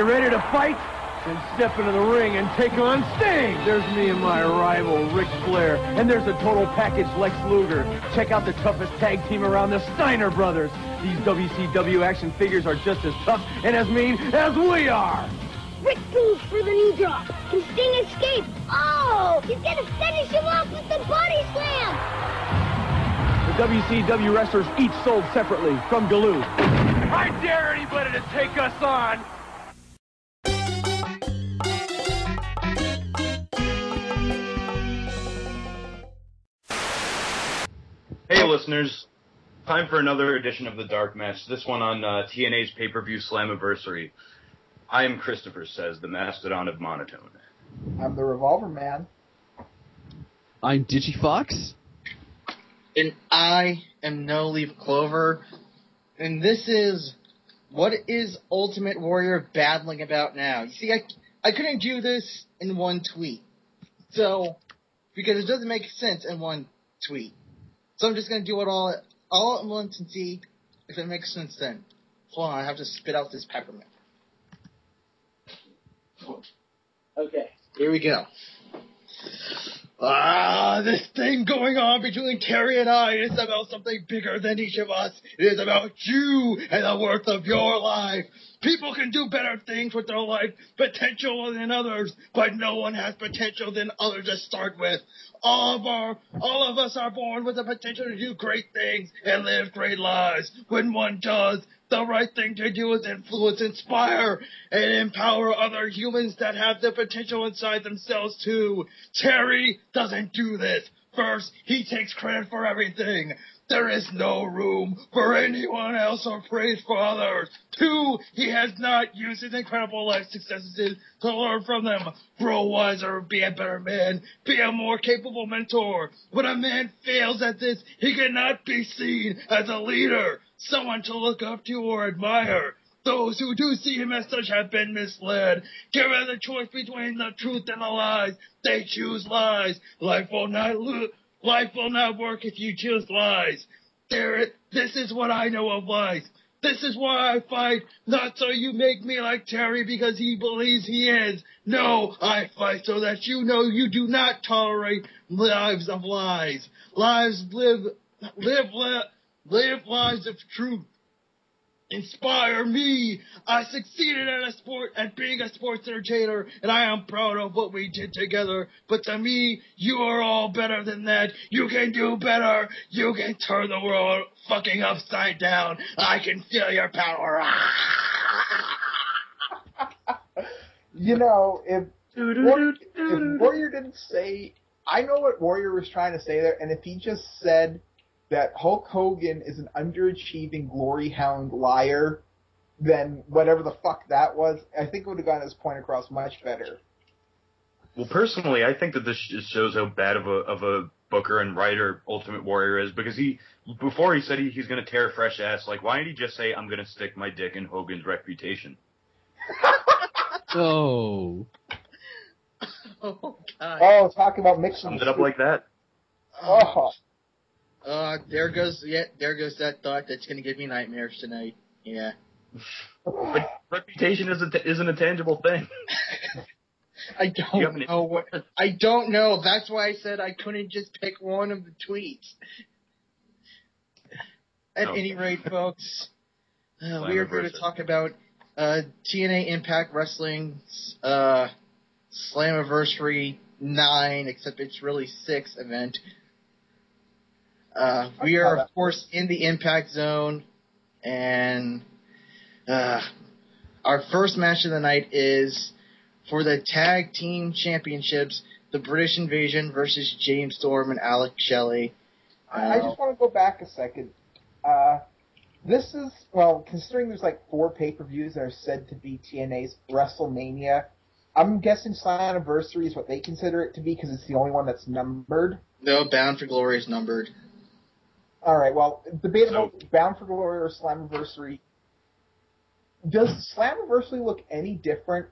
Ready to fight? Then step into the ring and take on Sting. There's me and my rival, Ric Flair. And there's a total package, Lex Luger. Check out the toughest tag team around, the Steiner Brothers. These WCW action figures are just as tough and as mean as we are. Rick goes for the knee drop. Can Sting escape? Oh, he's gonna finish him off with the body slam. The WCW wrestlers each sold separately from Galoo. I dare anybody to take us on. Hey listeners, time for another edition of the Dark Match, this one on TNA's pay-per-view Slammiversary. I am Christopher Says, the Mastodon of Monotone. I'm the Revolver Man. I'm DigiFox. And I am No Leaf Clover. And this is what is Ultimate Warrior battling about now. You see, I couldn't do this in one tweet. So, because it doesn't make sense in one tweet. So I'm just going to do it all at once and see if it makes sense then. Hold on, I have to spit out this peppermint. Okay, here we go. This thing going on between Terry and I is about something bigger than each of us. It is about you and the worth of your life. People can do better things with their life potential than others, but no one has potential than others to start with. All of us are born with the potential to do great things and live great lives. When one does, the right thing to do is influence, inspire, and empower other humans that have the potential inside themselves too. Terry doesn't do this. First, he takes credit for everything. There is no room for anyone else or praise for others. 2, he has not used his incredible life successes to learn from them. Grow wiser, be a better man, be a more capable mentor. When a man fails at this, he cannot be seen as a leader, someone to look up to or admire. Those who do see him as such have been misled. Given the choice between the truth and the lies, they choose lies. Life will not work if you choose lies. This is what I know of lies. This is why I fight, not so you make me like Terry because he believes he is. No, I fight so that you know you do not tolerate lives of lies. Live lives of truth. Inspire me. I succeeded at being a sports entertainer, and I am proud of what we did together. But to me, you are all better than that. You can do better. You can turn the world fucking upside down. I can feel your power. You know, if Warrior didn't say, I know what Warrior was trying to say there, and if he just said that Hulk Hogan is an underachieving glory hound liar, then whatever the fuck that was, I think it would have gotten his point across much better. Well, personally, I think that this just shows how bad of a booker and writer Ultimate Warrior is, because before he said he's going to tear a fresh ass, like, why didn't he just say, I'm going to stick my dick in Hogan's reputation? Oh. Oh, God. Oh, talking about mixing. Summed it up like that. Oh. There goes that thought that's going to give me nightmares tonight. Yeah. But reputation isn't a tangible thing. I don't know. That's why I said I couldn't just pick one of the tweets. At any rate, folks, we are here to talk about TNA Impact Wrestling's Slammiversary 9, except it's really 6 event. We are, of course, in the Impact Zone, and our first match of the night is for the Tag Team Championships, the British Invasion versus James Storm and Alex Shelley. I just want to go back a second. This is, well, considering there's like 4 pay-per-views that are said to be TNA's WrestleMania, I'm guessing Slammiversary is what they consider it to be because it's the only one that's numbered. No, Bound for Glory is numbered. All right, well, debatable, Bound for Glory or Slammiversary. Does Slammiversary look any different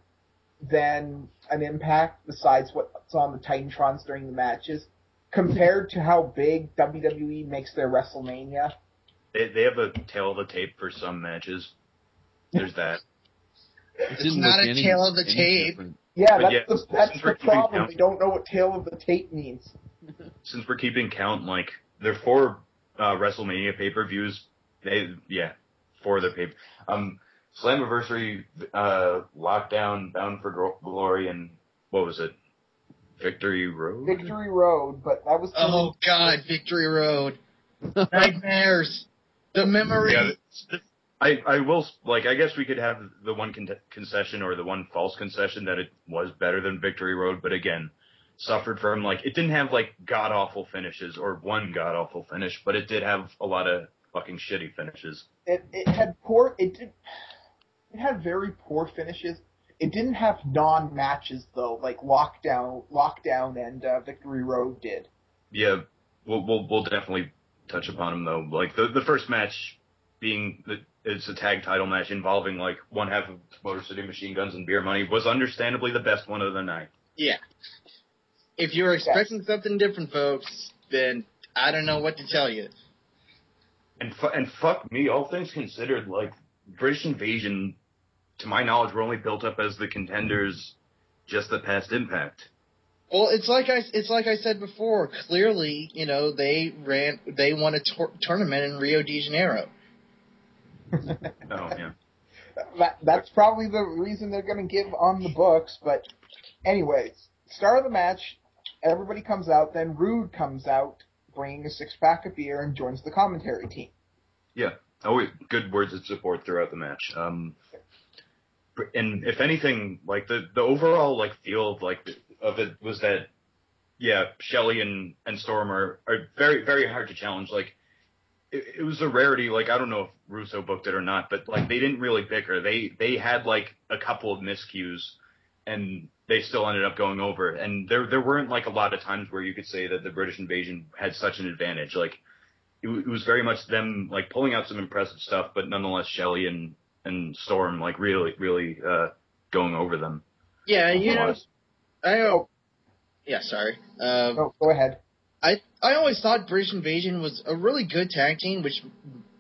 than an Impact besides what's on the Titantrons during the matches compared to how big WWE makes their WrestleMania? They have a tail of the tape for some matches. There's that. It's not a tale of the tape. Different. Yeah, But that's the problem. We don't know what tail of the tape means. Since we're keeping count, like, there are 4 WrestleMania pay-per-views. 4 of their pay. Slammiversary, Lockdown, Bound for Glory, and what was it? Victory Road? Victory Road, but that was... Oh, God, Victory Road. Nightmares. The memory. Yeah, I will, like, I guess we could have the one concession or the one false concession that it was better than Victory Road, but again, suffered from, like, it didn't have, like, god-awful finishes or one god-awful finish, but it did have a lot of fucking shitty finishes. It had very poor finishes. It didn't have non-matches, though, like Lockdown and Victory Road did. Yeah, we'll definitely touch upon them, though. Like, the first match being it's a tag title match involving, like, one half of Motor City Machine Guns and Beer Money was understandably the best one of the night. Yeah. If you're expecting something different, folks, then I don't know what to tell you. And fuck me, all things considered, like, British Invasion, to my knowledge, were only built up as the contenders just at past Impact. Well, it's like I said before. Clearly, you know, they won a tournament in Rio de Janeiro. Oh yeah. That's probably the reason they're going to give on the books. But anyways, start of the match, everybody comes out. Then Rude comes out, bringing a 6-pack of beer, and joins the commentary team. Yeah. Always good words of support throughout the match. And if anything, like the overall like feel of it was that, yeah, Shelley and Storm are very, very hard to challenge. Like it was a rarity. Like I don't know if Russo booked it or not, but like they didn't really bicker. They had like a couple of miscues, and they still ended up going over. And there weren't like a lot of times where you could say that the British Invasion had such an advantage. Like it was very much them like pulling out some impressive stuff, but nonetheless Shelley and Storm like really going over them. Yeah, you know, yeah, sorry. No, go ahead. I always thought British Invasion was a really good tag team, which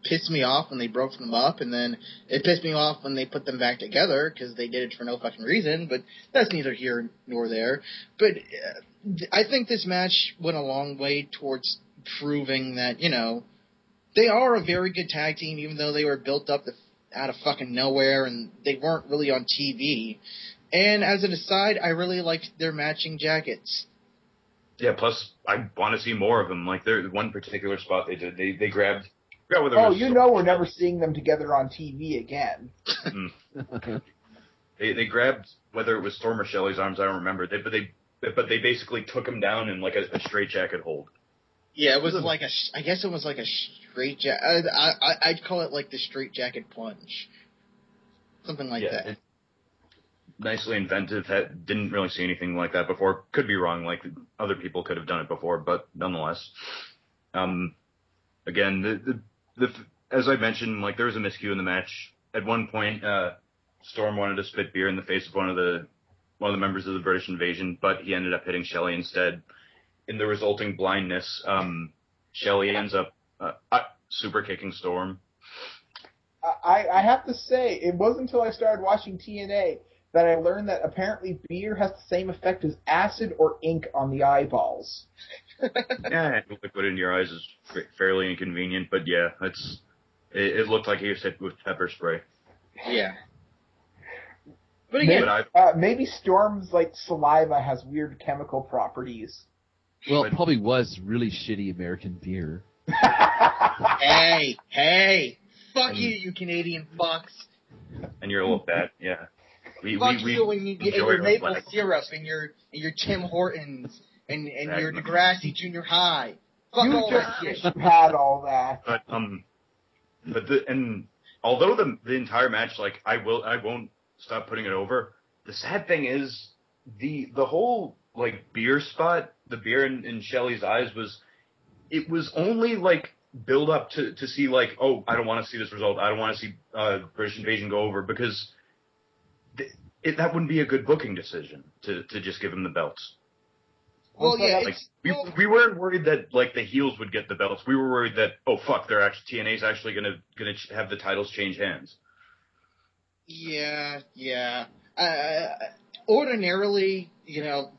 pissed me off when they broke them up, and then it pissed me off when they put them back together because they did it for no fucking reason, but that's neither here nor there. But I think this match went a long way towards proving that, you know, they are a very good tag team, even though they were built up out of fucking nowhere and they weren't really on TV. And as an aside, I really liked their matching jackets. Yeah, plus I want to see more of them. Like there, one particular spot they did, they grabbed. We're never seeing them together on TV again. They grabbed whether it was Storm or Shelley's arms, I don't remember. But they basically took him down in like a straitjacket hold. Yeah, it was like I guess it was like a straitjacket. I'd call it like the straitjacket plunge, something like that. Nicely inventive. Didn't really see anything like that before. Could be wrong. Like other people could have done it before, but nonetheless. Again, as I mentioned, like there was a miscue in the match. At one point, Storm wanted to spit beer in the face of one of the members of the British Invasion, but he ended up hitting Shelley instead. In the resulting blindness, Shelley ends up super kicking Storm. I have to say, it wasn't until I started watching TNA that I learned that apparently beer has the same effect as acid or ink on the eyeballs. Yeah, liquid in your eyes is fairly inconvenient, but yeah, it looked like he was hit with pepper spray. Yeah. But again, maybe Storm's like saliva has weird chemical properties. Well, it probably was really shitty American beer. Hey, fuck you Canadian fucks. And you're a little bad, yeah. Fuck you when you get your maple syrup and your Tim Hortons and your Degrassi Junior High. Fuck all that shit. You had all that. But although the entire match, like I won't stop putting it over. The sad thing is the whole like beer spot, the beer in Shelley's eyes was only like build up to see like, oh, I don't want to see this result. I don't want to see British Invasion go over because that wouldn't be a good booking decision to just give him the belts. Well, yeah, like, we weren't worried that like the heels would get the belts. We were worried that TNA's actually gonna have the titles change hands. Yeah. Ordinarily,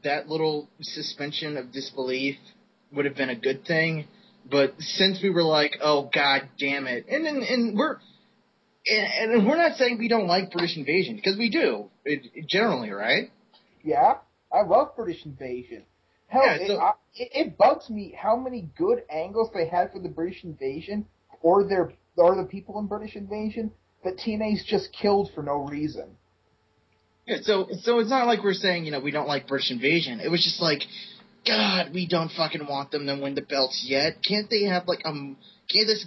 that little suspension of disbelief would have been a good thing, but since we were like, oh god damn it, and we're not saying we don't like British Invasion, because we do, generally, right? Yeah, I love British Invasion. Hell, it bugs me how many good angles they had for the British Invasion, or the people in British Invasion, that TNA's just killed for no reason. Yeah, so it's not like we're saying, we don't like British Invasion. It was just like, God, we don't fucking want them to win the belts yet. Can't they have, can't this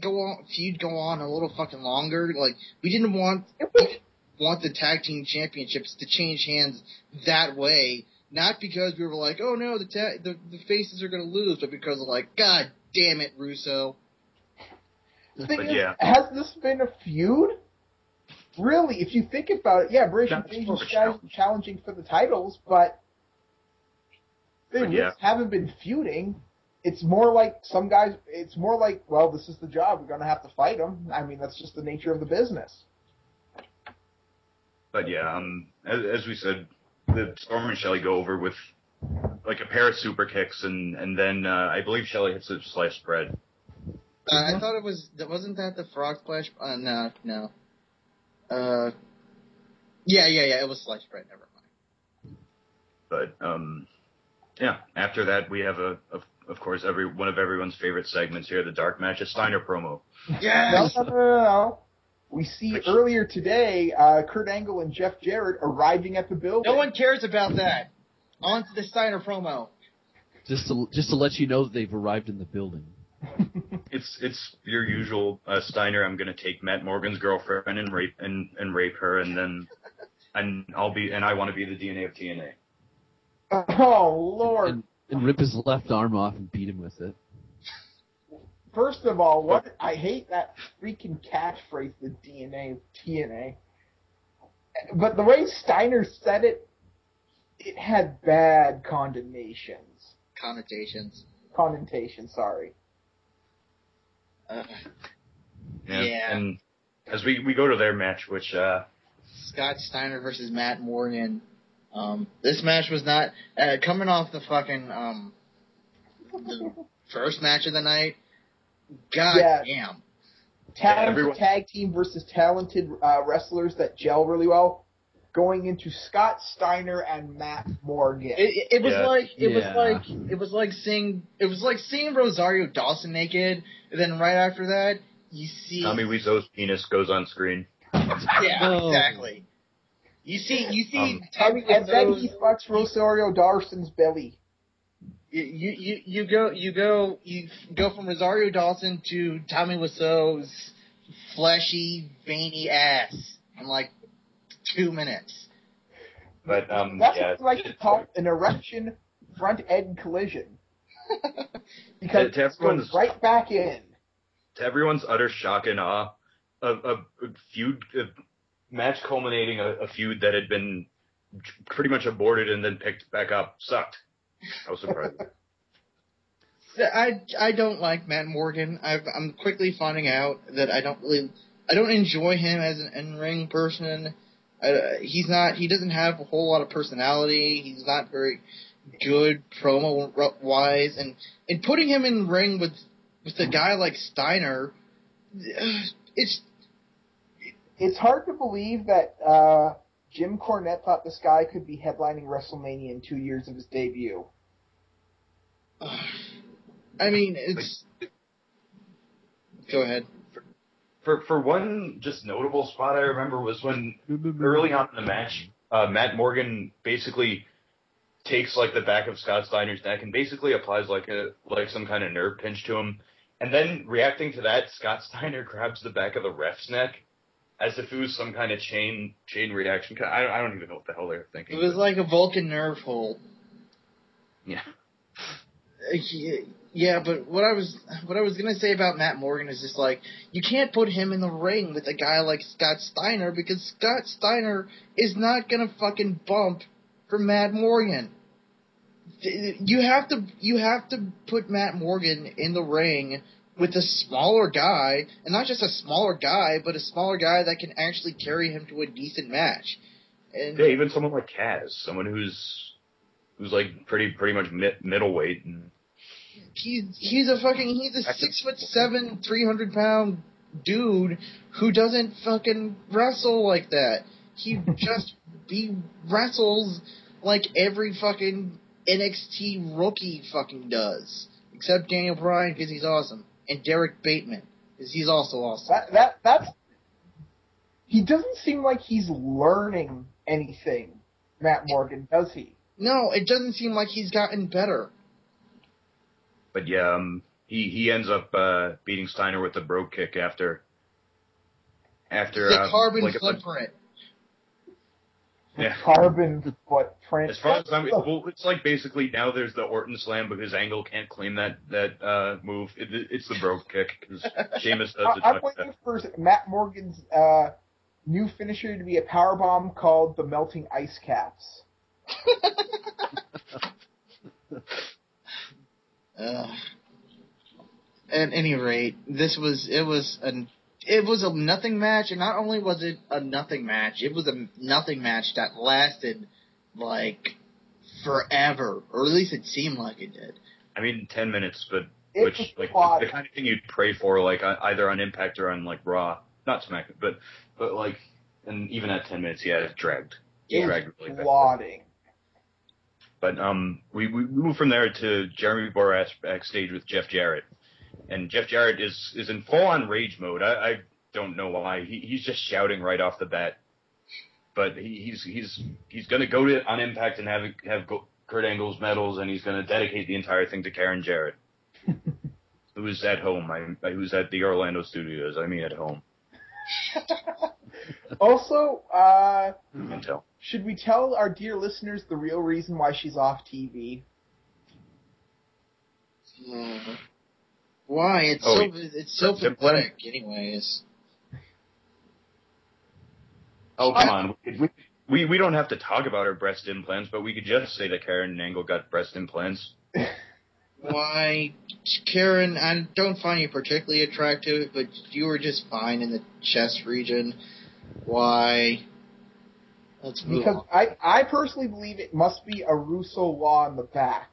feud go on a little fucking longer? Like, we didn't want the tag team championships to change hands that way. Not because we were like, oh no, the faces are gonna lose, but because of God damn it, Russo. Has this been a feud? Really, if you think about it, yeah, British Invasion's challenging for the titles, but they haven't been feuding. It's more like well, this is the job, we're going to have to fight them. I mean, that's just the nature of the business. But yeah, as we said, the Storm and Shelley go over with a pair of super kicks, and then I believe Shelley hits a sliced bread. I thought wasn't that the frog splash? No. Yeah, it was sliced bread, never mind. But, yeah, after that we have of course, one of everyone's favorite segments here, the Dark Match, a Steiner promo. Yes! No. We see earlier today, Kurt Angle and Jeff Jarrett arriving at the building. No one cares about that. On to the Steiner promo. Just to let you know that they've arrived in the building. It's your usual Steiner. I'm gonna take Matt Morgan's girlfriend and rape her, and I want to be the DNA of TNA. Oh Lord! And rip his left arm off and beat him with it. First of all, I hate that freaking catchphrase, the DNA of TNA. But the way Steiner said it, it had bad connotations. Connotations, sorry. Yeah. And as we go to their match, which Scott Steiner versus Matt Morgan. This match was not coming off the fucking the first match of the night. God damn. Talented tag team versus talented wrestlers that gel really well. Going into Scott Steiner and Matt Morgan. It was like seeing Rosario Dawson naked, and then right after that you see Tommy Wiseau's penis goes on screen. Yeah, exactly. You see and then he fucks Rosario Dawson's belly. You go from Rosario Dawson to Tommy Wiseau's fleshy, veiny ass in 2 minutes. But that's what I call an erection front end collision. Because it goes right back in. To everyone's utter shock and awe, a match culminating a feud that had been pretty much aborted and then picked back up sucked. I was surprised. I don't like Matt Morgan. I'm quickly finding out that I don't enjoy him as an in-ring person. He doesn't have a whole lot of personality. He's not very good promo-wise, and putting him in the ring with a guy like Steiner, it's hard to believe that Jim Cornette thought this guy could be headlining WrestleMania in 2 years of his debut. I mean, it's... Go ahead. For one just notable spot I remember was when early on in the match, Matt Morgan basically takes the back of Scott Steiner's neck and basically applies some kind of nerve pinch to him. And then reacting to that, Scott Steiner grabs the back of the ref's neck as if it was some kind of chain reaction. I don't even know what the hell they were thinking. It was like a Vulcan nerve hole. Yeah. Yeah, but what I was gonna say about Matt Morgan is just you can't put him in the ring with a guy like Scott Steiner because Scott Steiner is not gonna fucking bump for Matt Morgan. You have to put Matt Morgan in the ring with a smaller guy, and not just a smaller guy, but a smaller guy that can actually carry him to a decent match. And yeah, even someone like Kaz, someone who's like pretty much middleweight, and he's a 6'7", 300-pound dude who doesn't fucking wrestle like that. He wrestles like every fucking NXT rookie fucking does, except Daniel Bryan because he's awesome, and Derek Bateman because he's also awesome. That's he doesn't seem like he's learning anything, Matt Morgan, does he? No, it doesn't seem like he's gotten better. But yeah, he ends up beating Steiner with the brogue kick after the carbon footprint. Yeah. Carbon footprint. As far as it's like basically now there's the Orton Slam because Angle can't claim that move. It's the brogue kick because Sheamus does it. I'm waiting for Matt Morgan's new finisher to be a powerbomb called the Melting Ice Caps. At any rate, it was a nothing match, and not only was it a nothing match, it was a nothing match that lasted like forever, or at least it seemed like it did. I mean, 10 minutes, but It's which like the kind of thing you'd pray for, like either on Impact or on like Raw, not SmackDown, but like, and even at 10 minutes, yeah, it dragged. It dragged was really plodding. But we move from there to Jeremy Borash backstage with Jeff Jarrett. And Jeff Jarrett is in full-on rage mode. I don't know why. He's just shouting right off the bat. But he's going to go on Impact and have Kurt Angle's medals, and he's going to dedicate the entire thing to Karen Jarrett, who's at home. Who's at the Orlando studios. I mean, at home. Also, You can tell. should we tell our dear listeners the real reason why she's off TV? Why? It's so pathetic, anyways. Oh, come on. We don't have to talk about her breast implants, but we could just say that Karen Angle got breast implants. Why, Karen, I don't find you particularly attractive, but you were just fine in the chest region. Why? Let's move on. I personally believe it must be a Russo law in the back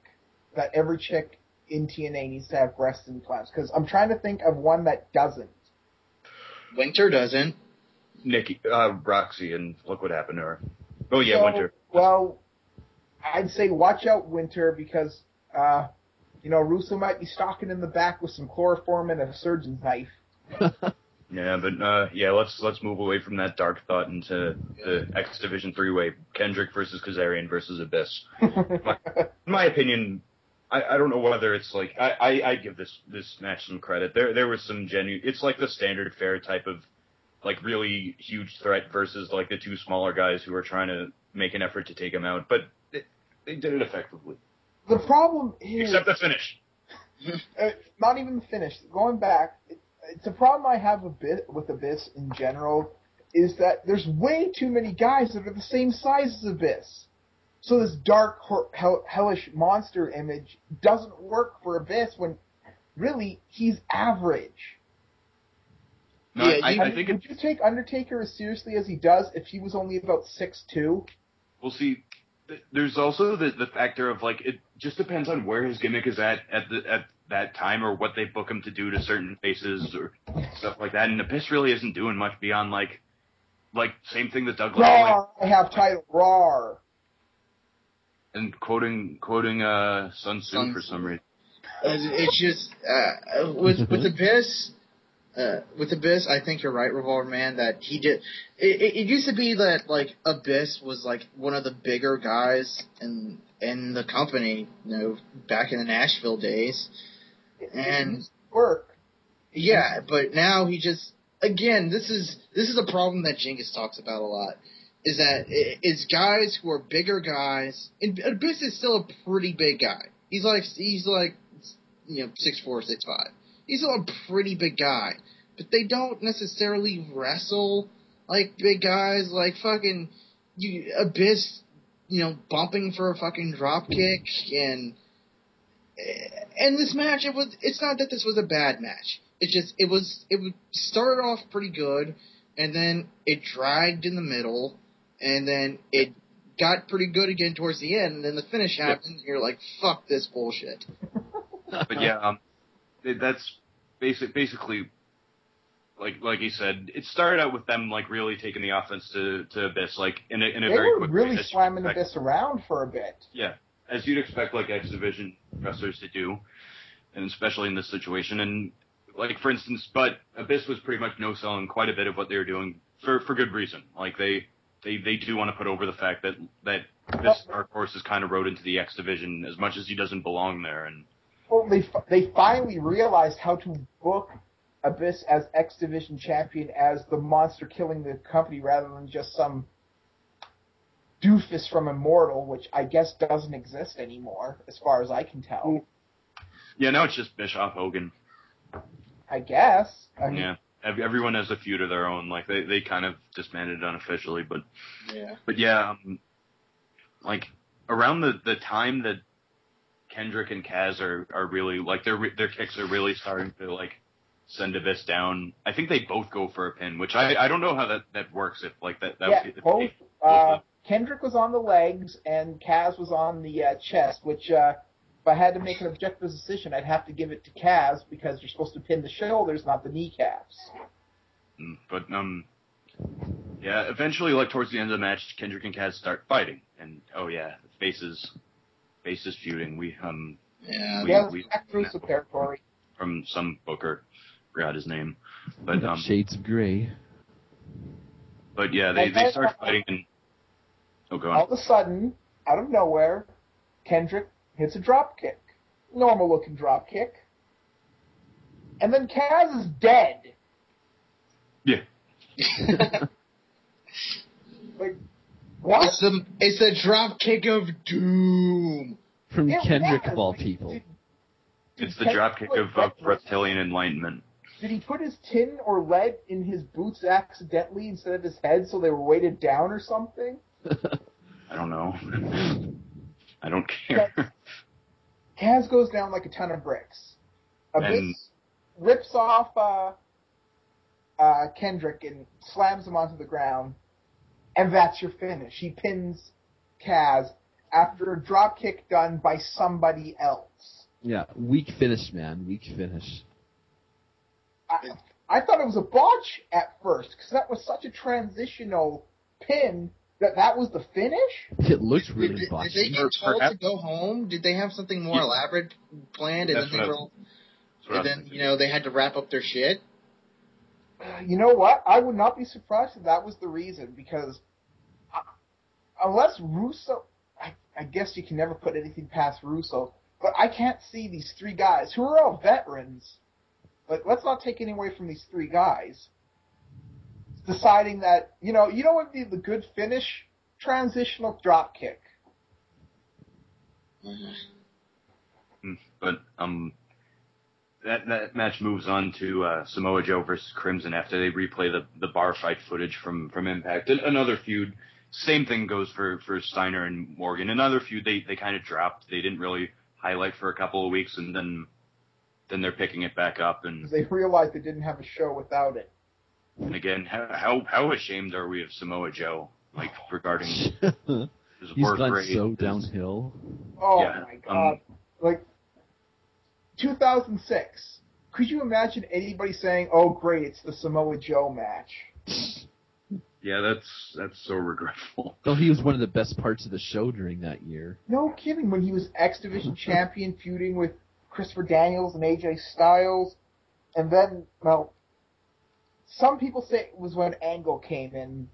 that every chick in TNA needs to have breast implants, because I'm trying to think of one that doesn't. Winter doesn't. Roxy, and look what happened to her. Oh yeah, Winter. Well, I'd say watch out, Winter, because Russo might be stalking in the back with some chloroform and a surgeon's knife. Yeah, but let's move away from that dark thought into the X Division 3-way: Kendrick versus Kazarian versus Abyss. In my opinion, I don't know whether it's like I give this match some credit. There was some genuine. It's like the standard fare type of like really huge threat versus like the two smaller guys who are trying to make an effort to take him out, but they did it effectively. The problem is Except the finish. Not even the finish. Going back, it's a problem I have a bit with Abyss in general, is that there's way too many guys that are the same size as Abyss. So this dark, hellish monster image doesn't work for Abyss when really he's average. No, yeah, I think would you take Undertaker as seriously as he does if he was only about 6'2"? Well, see, there's also the factor of like it just depends on where his gimmick is at that time or what they book him to do to certain faces or stuff like that. And Abyss really isn't doing much beyond like same thing that Doug Rawr, I have title Rawr. And quoting Sun Tzu for some reason. It's just with Abyss. With Abyss, I think you're right, Revolver Man, that he did. It used to be that like Abyss was like one of the bigger guys in the company, back in the Nashville days, and work. Yeah, but now he just this is a problem that Genghis talks about a lot. Is that it's guys who are bigger guys, and Abyss is still a pretty big guy. He's like 6'4", 6'5". He's still a pretty big guy, but they don't necessarily wrestle like big guys, like fucking Abyss, bumping for a fucking drop kick, and And this match, it's not that this was a bad match. It's just, it started off pretty good, and then it dragged in the middle, and then it got pretty good again towards the end, and then the finish happened, and you're like, fuck this bullshit. But yeah, that's basically, like you said, it started out with them, like, really taking the offense to Abyss, like, in a very quick way. They were really slamming Abyss around for a bit. Yeah, as you'd expect, like, X Division wrestlers to do, and especially in this situation. And, like, for instance, but Abyss was pretty much no-selling quite a bit of what they were doing for good reason. Like, they do want to put over the fact that this Dark Horse has kind of rode into the X Division as much as he doesn't belong there. And well, they finally realized how to book Abyss as X Division champion as the monster killing the company rather than just some doofus from Immortal, which I guess doesn't exist anymore, as far as I can tell. Yeah, now it's just Bischoff Hogan. I guess. Yeah, everyone has a feud of their own. Like they kind of disbanded unofficially, but yeah, like around the time that Kendrick and Kaz are really like their kicks are really starting to like send Abyss down. I think they both go for a pin, which I don't know how that works. If like that both. Kendrick was on the legs and Kaz was on the chest, which if I had to make an objective decision, I'd have to give it to Kaz because you're supposed to pin the shoulders, not the kneecaps. But yeah, eventually, like towards the end of the match, Kendrick and Kaz start fighting, and faces feuding. We back through some territory from some booker, forgot his name, but Shades of Grey. But yeah, they start fighting and. Oh, go on. All of a sudden, out of nowhere, Kendrick hits a drop kick. Normal looking drop kick. And then Kaz is dead. Yeah. Like, what? It's a drop kick of doom. From Kendrick of all people. It's the drop kick of reptilian enlightenment. Did he put his tin or lead in his boots accidentally instead of his head so they were weighted down or something? I don't know. I don't care. Kaz goes down like a ton of bricks. Abyss rips off Kendrick and slams him onto the ground, and that's your finish. He pins Kaz after a drop kick done by somebody else. Yeah, weak finish, man. Weak finish. I thought it was a botch at first because that was such a transitional pin. That was the finish? It looks really botched. Did they get told to go home? Did they have something more elaborate planned? And then they had to wrap up their shit? You know what? I would not be surprised if that was the reason, because unless Russo... I guess you can never put anything past Russo, but I can't see these three guys, who are all veterans, but let's not take any away from these three guys, deciding that, you know what would be the good finish? Transitional drop kick. But that match moves on to Samoa Joe versus Crimson after they replay the bar fight footage from Impact. Another feud. Same thing goes for Steiner and Morgan. Another feud they kind of dropped. They didn't really highlight for a couple of weeks, and then they're picking it back up. And they realized they didn't have a show without it. And again, how ashamed are we of Samoa Joe, like, regarding his work gone rate? So downhill. Oh, yeah, my God. Like, 2006. Could you imagine anybody saying, oh, great, it's the Samoa Joe match? Yeah, that's so regretful. Though he was one of the best parts of the show during that year. No kidding, when he was X Division champion, feuding with Christopher Daniels and AJ Styles, and then, well, some people say it was when Angle came in,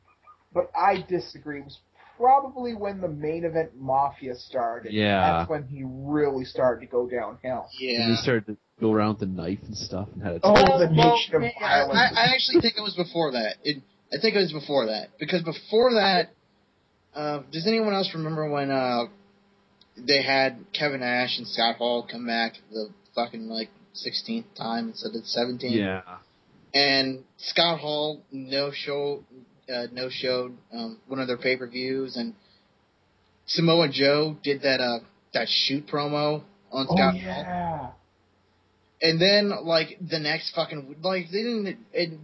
but I disagree. It was probably when the main event Mafia started. Yeah. That's when he really started to go downhill. Yeah. And he started to go around with the knife and stuff and had a the nation of violence. I actually think it was before that. I think it was before that. Because before that, does anyone else remember when they had Kevin Nash and Scott Hall come back the fucking, 16th time instead of 17th? Yeah. And Scott Hall no-showed one of their pay-per-views, and Samoa Joe did that shoot promo on Scott. Yeah. And then, like, the next fucking, like, they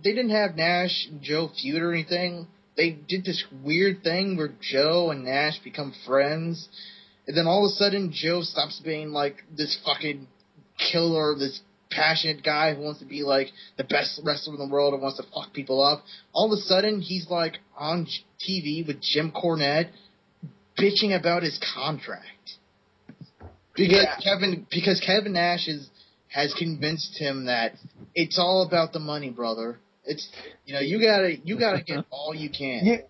didn't have Nash and Joe feud or anything. They did this weird thing where Joe and Nash become friends, and then all of a sudden Joe stops being, like, this fucking killer, this passionate guy who wants to be, like, the best wrestler in the world and wants to fuck people up. All of a sudden, he's, like, on TV with Jim Cornette bitching about his contract. Because Kevin Nash has convinced him that it's all about the money, brother. It's, you gotta get all you can.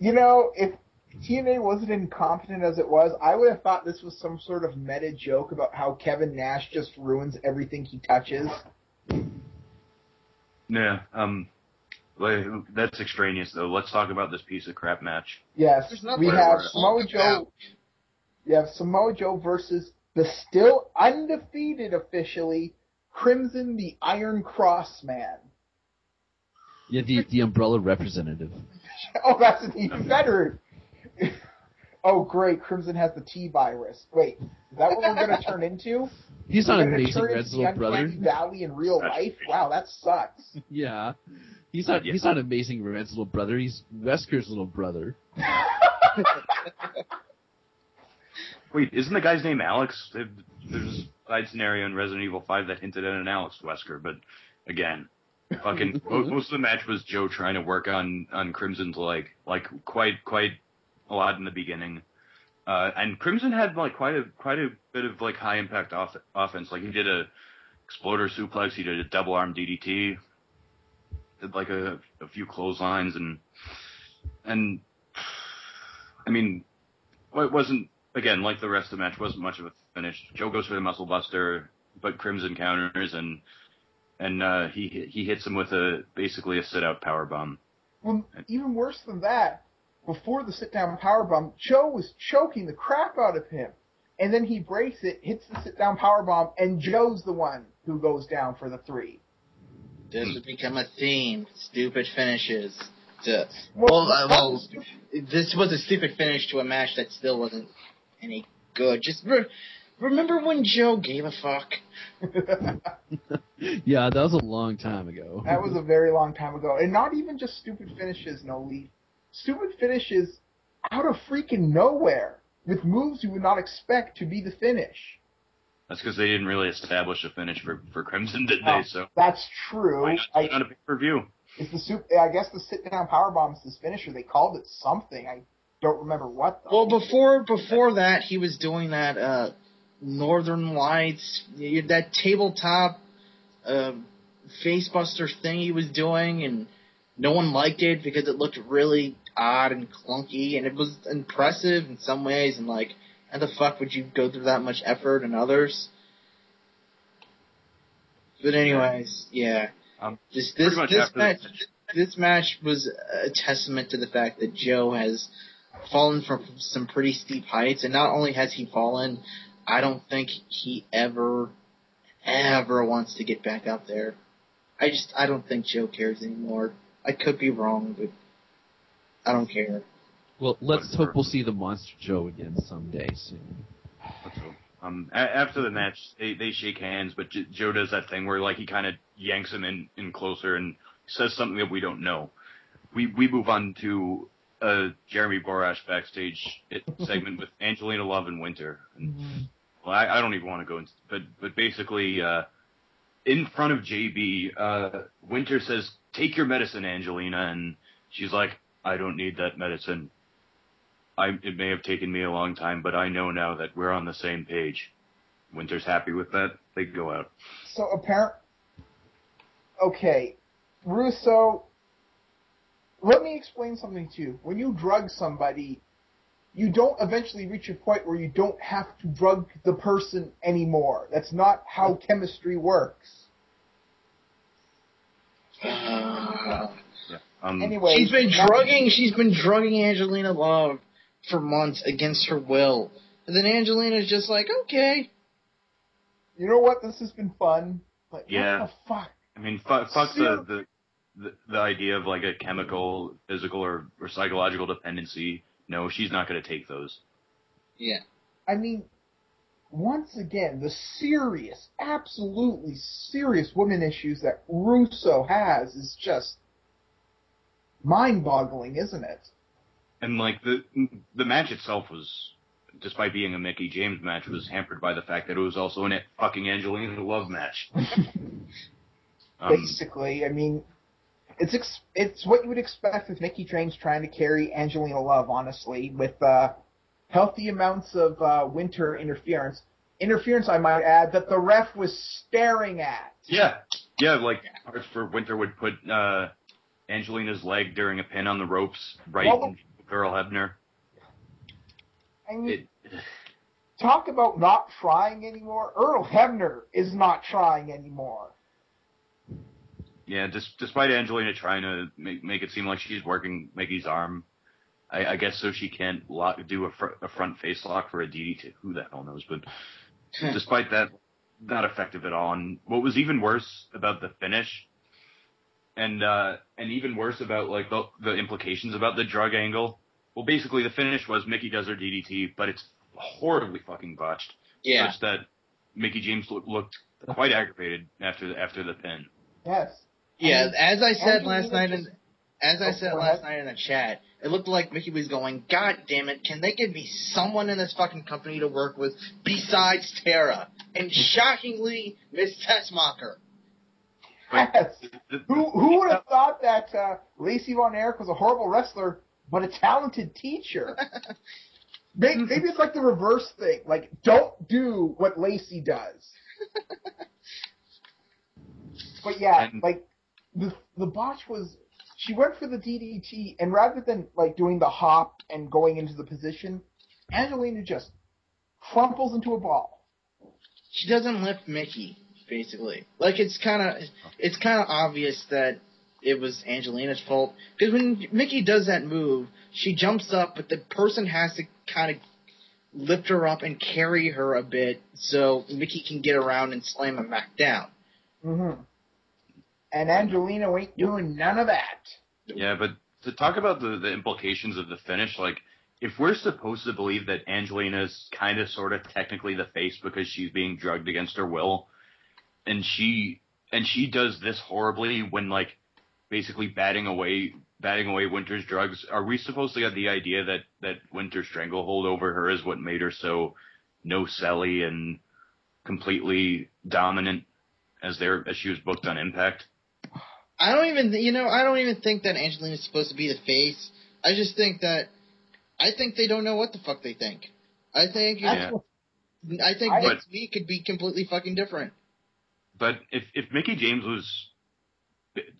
If TNA wasn't incompetent as it was, I would have thought this was some sort of meta joke about how Kevin Nash just ruins everything he touches. Yeah, that's extraneous though. Let's talk about this piece of crap match. Yes, we have Samoa Joe. You have Samoa Joe versus the still undefeated officially Crimson the Iron Cross Man. Yeah, the umbrella representative. Oh, that's an even better. Oh, great! Crimson has the T-virus. Wait, is that what we're going to turn into? He's not Amazing Red's little brother. Valley in real life. Wow, that sucks. Yeah, he's not Amazing Red's little brother. He's Wesker's little brother. Wait, isn't the guy's name Alex? There's a side scenario in Resident Evil 5 that hinted at an Alex Wesker, but again, fucking most of the match was Joe trying to work on Crimson's leg, like quite a lot in the beginning, and Crimson had like quite a bit of like high impact offense. Like he did a exploder suplex, he did a double arm DDT, did like a few clotheslines, and I mean, it wasn't. Again, like the rest of the match, wasn't much of a finish. Joe goes for the muscle buster, but Crimson counters, and he hits him with basically a sit-out powerbomb. Well, even worse than that, before the sit-down powerbomb, Joe was choking the crap out of him. And then he breaks it, hits the sit-down powerbomb, and Joe's the one who goes down for the 3. This would become a theme. Stupid finishes. This was a stupid finish to a match that still wasn't any good. Just remember when Joe gave a fuck? Yeah, that was a long time ago. That was a very long time ago. And not even just stupid finishes, no lead. Stupid finishes out of freaking nowhere with moves you would not expect to be the finish. That's because they didn't really establish a finish for Crimson, did they? So that's true. Why not on a pay-per-view? I guess the sit-down powerbomb is his finisher. They called it something. I don't remember what, though. Well, before that, he was doing that Northern Lights, that tabletop facebuster thing he was doing, and no one liked it because it looked really odd and clunky, and it was impressive in some ways, and like, how the fuck would you go through that much effort in others? But anyways, yeah. This match was a testament to the fact that Joe has fallen from some pretty steep heights, and not only has he fallen, I don't think he ever wants to get back up there. I don't think Joe cares anymore. I could be wrong, but I don't care. Well, let's hope we'll see the Monster Joe again someday soon. Let's hope. After the match, they shake hands, but Joe does that thing where like he kind of yanks him in closer and says something that we don't know. We move on to a Jeremy Borash backstage segment with Angelina Love and Winter. And, well, I don't even want to go into, but basically, in front of JB, Winter says, "Take your medicine, Angelina," and she's like, "I don't need that medicine. It may have taken me a long time, but I know now that we're on the same page." Winter's happy with that. They go out. So okay, Russo, let me explain something to you. When you drug somebody, you don't eventually reach a point where you don't have to drug the person anymore. That's not how chemistry works. Anyway, she's been drugging Angelina Love for months against her will. And then Angelina's just like, okay. You know what? This has been fun. Like, yeah. What the fuck? I mean, fuck the idea of like a chemical, physical, or psychological dependency. No, she's not going to take those. Yeah. I mean, once again, the serious, absolutely serious women issues that Russo has is just mind-boggling, isn't it? And like the match itself was, despite being a Mickie James match, was hampered by the fact that it was also a fucking Angelina Love match. Basically, I mean, it's what you would expect with Mickie James trying to carry Angelina Love, honestly, with healthy amounts of winter interference. Interference, I might add, that the ref was staring at. Yeah, like parts for Winter would put Angelina's leg during a pin on the ropes, right in Earl Hebner. I mean, talk about not trying anymore. Earl Hebner is not trying anymore. Yeah, despite Angelina trying to make it seem like she's working Mickey's arm, I guess so she can't do a front face lock for a DDT. Who the hell knows? But despite that, not effective at all. And what was even worse about the finish, and even worse about like the implications about the drug angle. Well, basically the finish was Mickie does her DDT, but it's horribly fucking botched. Yeah. Such that Mickie James looked quite aggravated after the pin. Yes. Yeah, as I said Angelina last night just- in the chat, it looked like Mickie was going, God damn it, can they give me someone in this fucking company to work with besides Tara? And shockingly, Miss Tessmacher. Yes. Who would have thought that Lacey Von Erich was a horrible wrestler, but a talented teacher? Maybe it's like the reverse thing. Like, don't do what Lacey does. But yeah, like, the botch was, she went for the DDT, and rather than, like, doing the hop and going into the position, Angelina just crumples into a ball. She doesn't lift Mickie, basically. Like, it's kind of obvious that it was Angelina's fault. Because when Mickie does that move, she jumps up, but the person has to kind of lift her up and carry her a bit so Mickie can get around and slam him back down. Mm-hmm. And Angelina ain't doing none of that. Yeah, but to talk about the implications of the finish, like, if we're supposed to believe that Angelina's kind of sort of technically the face because she's being drugged against her will, and she does this horribly when, like, basically batting away Winter's drugs, are we supposed to get the idea that Winter's stranglehold over her is what made her so no-selly and completely dominant as she was booked on Impact? I don't even think that Angelina's supposed to be the face. I just think they don't know what the fuck they think. I think next week could be completely fucking different. But if Mickie James was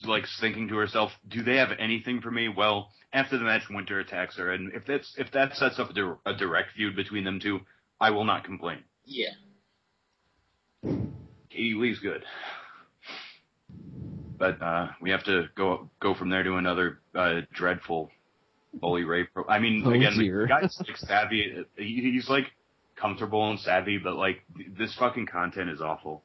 like thinking to herself, do they have anything for me? Well, after the match, Winter attacks her, and if that sets up a direct feud between them two, I will not complain. Yeah. Katie Lee's good. But we have to go from there to another dreadful Bully Ray. Again, the guy's like savvy. He's like comfortable and savvy, but like this fucking content is awful.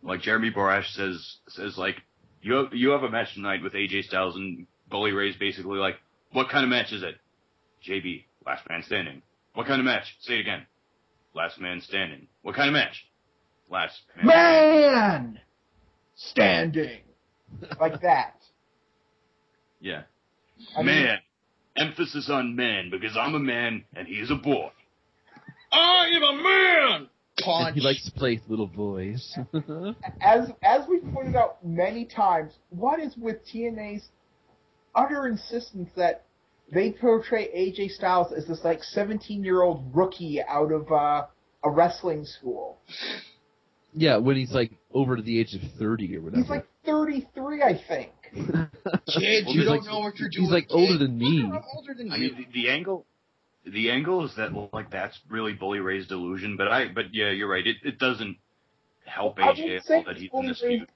Like Jeremy Borash says like you have a match tonight with AJ Styles, and Bully Ray's basically like, what kind of match is it? JB, last man standing. What kind of match? Say it again. Last man standing. What kind of match? Last man standing. Like that. Yeah. Man. Emphasis on man, because I'm a man and he's a boy. I am a man! Punch. He likes to play with little boys. As we've pointed out many times, what is with TNA's utter insistence that they portray AJ Styles as this like 17-year-old rookie out of a wrestling school? Yeah, when he's like over to the age of 30 or whatever. He's like 33, I think. Kid, you don't know what you're doing. He's like older than me. I'm older than you. I mean, the angle is that like that's really Bully Ray's delusion, but yeah, you're right. It doesn't help AJ at all that he's in this feud.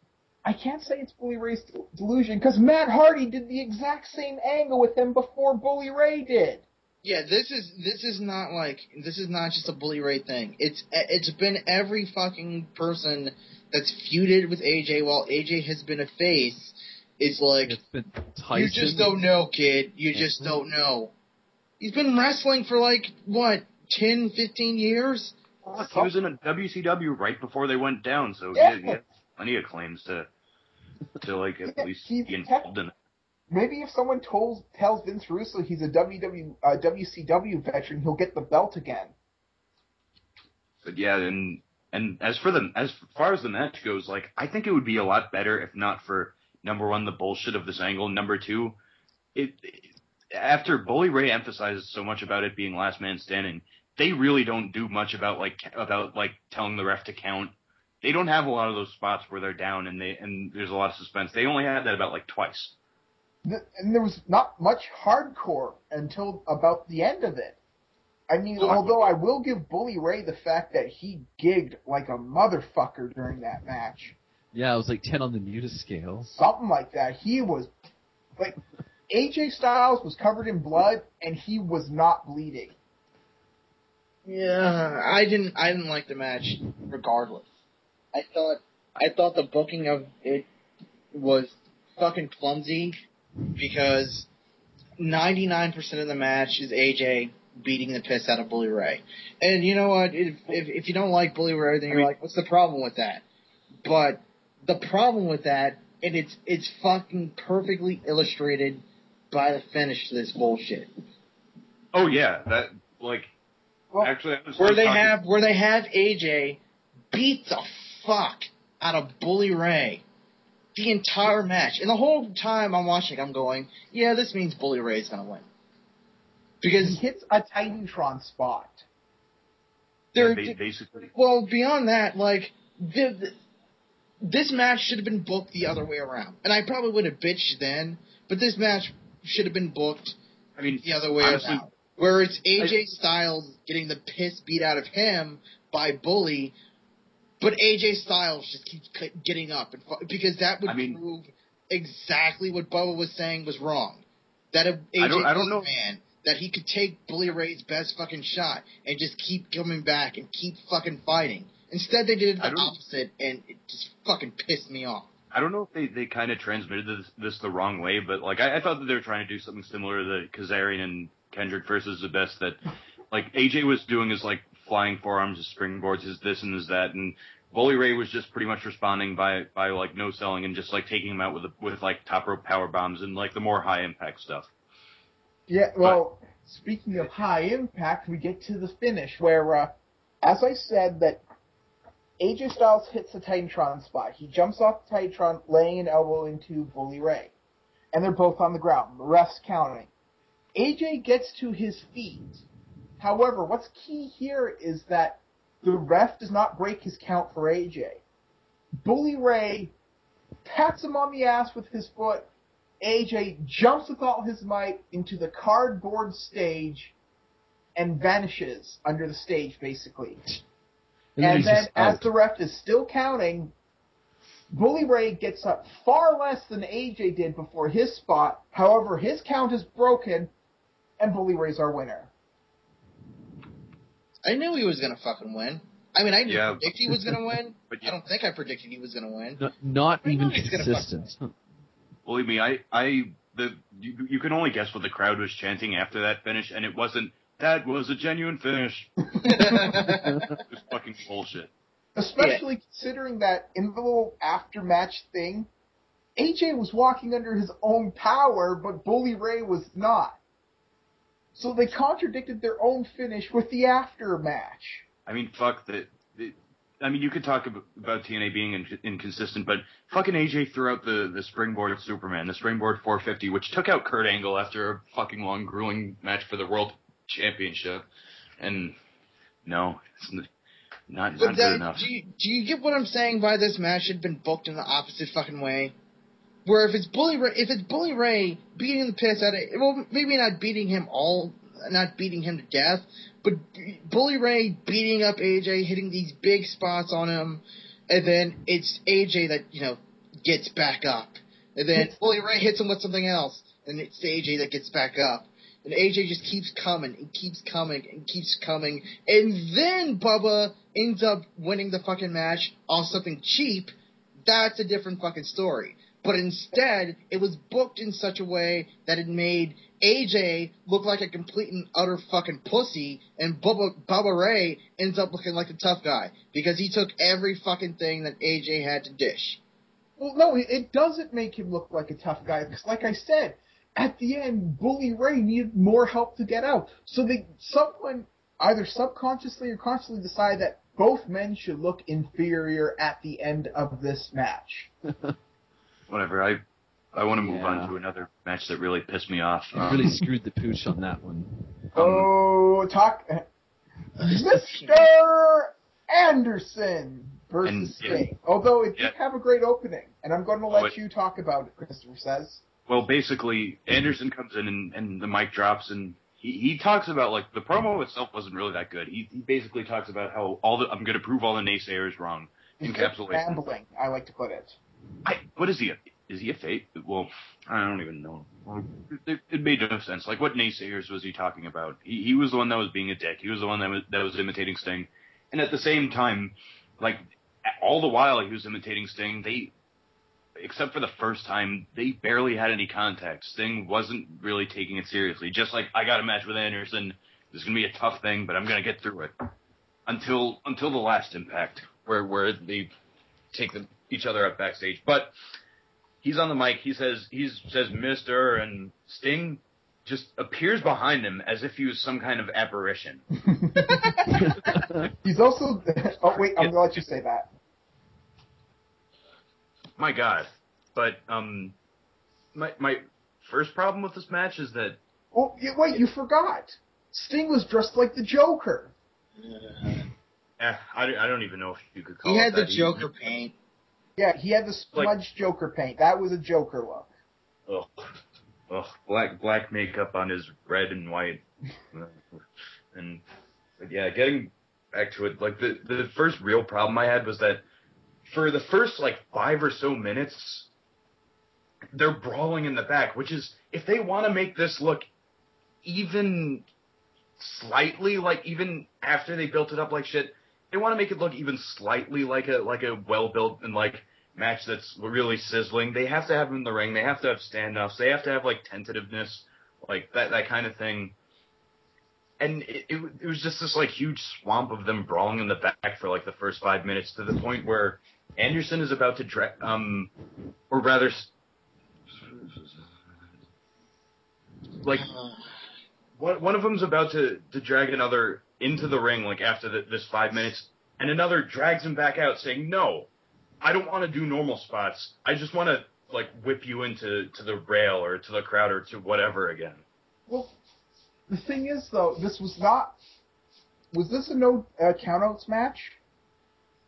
I can't say it's Bully Ray's delusion because Matt Hardy did the exact same angle with him before Bully Ray did. Yeah, this is not just a Bully Ray thing. It's been every fucking person that's feuded with AJ while AJ has been a face. It's like, you just don't know, kid. You just don't know. He's been wrestling for like, what, 10, 15 years? Look, he was in a WCW right before they went down, so he had plenty of claims to like at least be involved in it. Maybe if someone tells Vince Russo he's a WCW veteran, he'll get the belt again. But yeah, and as far as the match goes, like, I think it would be a lot better if not for, number one, the bullshit of this angle. Number two, after Bully Ray emphasizes so much about it being last man standing, they really don't do much about telling the ref to count. They don't have a lot of those spots where they're down and there's a lot of suspense. They only had that about like twice. And there was not much hardcore until about the end of it. I mean, although I will give Bully Ray the fact that he gigged like a motherfucker during that match. Yeah, it was like 10 on the nudist scale. Something like that. He was, like, AJ Styles was covered in blood, and he was not bleeding. Yeah, I didn't like the match regardless. I thought the booking of it was fucking clumsy because 99% of the match is AJ beating the piss out of Bully Ray. And you know what? If you don't like Bully Ray, then you're like, what's the problem with that? But the problem with that, and it's fucking perfectly illustrated by the finish to this bullshit. Oh yeah, that, like, well, actually, where they have AJ beat the fuck out of Bully Ray the entire match, and the whole time I'm watching, I'm going, yeah, this means Bully Ray's gonna win. Because he hits a Titantron spot. Basically. Well, beyond that, like, this match should have been booked the other way around. And I probably would have bitched then, but this match should have been booked the other way around. Where it's AJ Styles getting the piss beat out of him by Bully, but AJ Styles just keeps getting up. Because that would prove exactly what Bubba was saying was wrong. That AJ was a man. That he could take Bully Ray's best fucking shot and just keep coming back and keep fucking fighting. Instead, they did the opposite, and it just fucking pissed me off. I don't know if they kind of transmitted this the wrong way, but, like, I thought that they were trying to do something similar to the Kazarian and Kendrick versus the Best, that, like, AJ was doing his, like, flying forearms, his springboards, his this and his that, and Bully Ray was just pretty much responding by like, no selling and just, like, taking him out with like, top rope power bombs and, like, the more high-impact stuff. Yeah, well, speaking of high impact, we get to the finish where, as I said, that AJ Styles hits the Titantron spot. He jumps off the Titantron, laying an elbow into Bully Ray. And they're both on the ground. The ref's counting. AJ gets to his feet. However, what's key here is that the ref does not break his count for AJ. Bully Ray pats him on the ass with his foot. AJ jumps with all his might into the cardboard stage and vanishes under the stage, basically. And then, as the ref is still counting, Bully Ray gets up far less than AJ did before his spot. However, his count is broken, and Bully Ray's our winner. I knew he was going to fucking win. I mean, I didn't predict he was going to win. But I don't think I predicted he was going to win. Not even consistent. Believe me, you can only guess what the crowd was chanting after that finish, and it wasn't, that was a genuine finish. It was fucking bullshit. Especially considering that in the little after-match thing, AJ was walking under his own power, but Bully Ray was not. So they contradicted their own finish with the after-match. I mean, fuck that. I mean, you could talk about TNA being inconsistent, but fucking AJ threw out the springboard Superman, the springboard 450, which took out Kurt Angle after a fucking long, grueling match for the World Championship. And no, it's not good enough. Do you get what I'm saying by this match had been booked in the opposite fucking way? Where if it's Bully Ray beating the piss out of, well, maybe not beating him to death, but Bully Ray beating up AJ, hitting these big spots on him, and then it's AJ that, gets back up. And then Bully Ray hits him with something else, and it's AJ that gets back up. And AJ just keeps coming, and keeps coming, and keeps coming. And then Bubba ends up winning the fucking match off something cheap. That's a different fucking story. But instead, it was booked in such a way that it made AJ looked like a complete and utter fucking pussy, and Bubba Ray ends up looking like the tough guy because he took every fucking thing that AJ had to dish. Well, no, it doesn't make him look like a tough guy because, like I said, at the end, Bully Ray needed more help to get out. So someone either subconsciously or consciously decided that both men should look inferior at the end of this match. Whatever. I want to move on to another match that really pissed me off. Really screwed the pooch on that one. Mr. Anderson versus Sting. Although it did have a great opening, and I'm going to let you talk about it, Christopher says. Well, basically, Anderson comes in and the mic drops, and he talks about, like, the promo itself wasn't really that good. He basically talks about how I'm going to prove all the naysayers wrong. Encapsulated. Rambling, I like to put it. What is he? Is he a fake? Well, I don't even know. It made no sense. Like, what naysayers was he talking about? He was the one that was being a dick. He was the one that was imitating Sting. And at the same time, like, all the while he was imitating Sting, except for the first time, they barely had any contact. Sting wasn't really taking it seriously. Just like, I got a match with Anderson. This is going to be a tough thing, but I'm going to get through it. Until the last Impact, where they take each other up backstage. But he's on the mic. He says Mr. and Sting just appears behind him as if he was some kind of apparition. He's also... Oh, wait, I'm going to let you say that. My God. But my first problem with this match is that... Oh, wait, you forgot. Sting was dressed like the Joker. I don't even know if you could call it that. He had the Joker paint. Yeah, he had the smudged Joker paint. That was a Joker look. Black makeup on his red and white. But yeah, getting back to it, like, the first real problem I had was that for the first, like, 5 or so minutes, they're brawling in the back, which is, if they want to make this look even slightly, like, even after they built it up like shit, they want to make it look even slightly like a well-built and, like, match that's really sizzling. They have to have them in the ring. They have to have standoffs. They have to have, like, tentativeness, like, that kind of thing. And it was just this, like, huge swamp of them brawling in the back for, like, the first 5 minutes, to the point where Anderson is about to or rather, like, one of them's about to drag another into the ring, like, after this 5 minutes, and another drags him back out saying, no, I don't want to do normal spots. I just want to, like, whip you into the rail or to the crowd or to whatever again. Well, the thing is, though, this was not... Was this a no countouts match?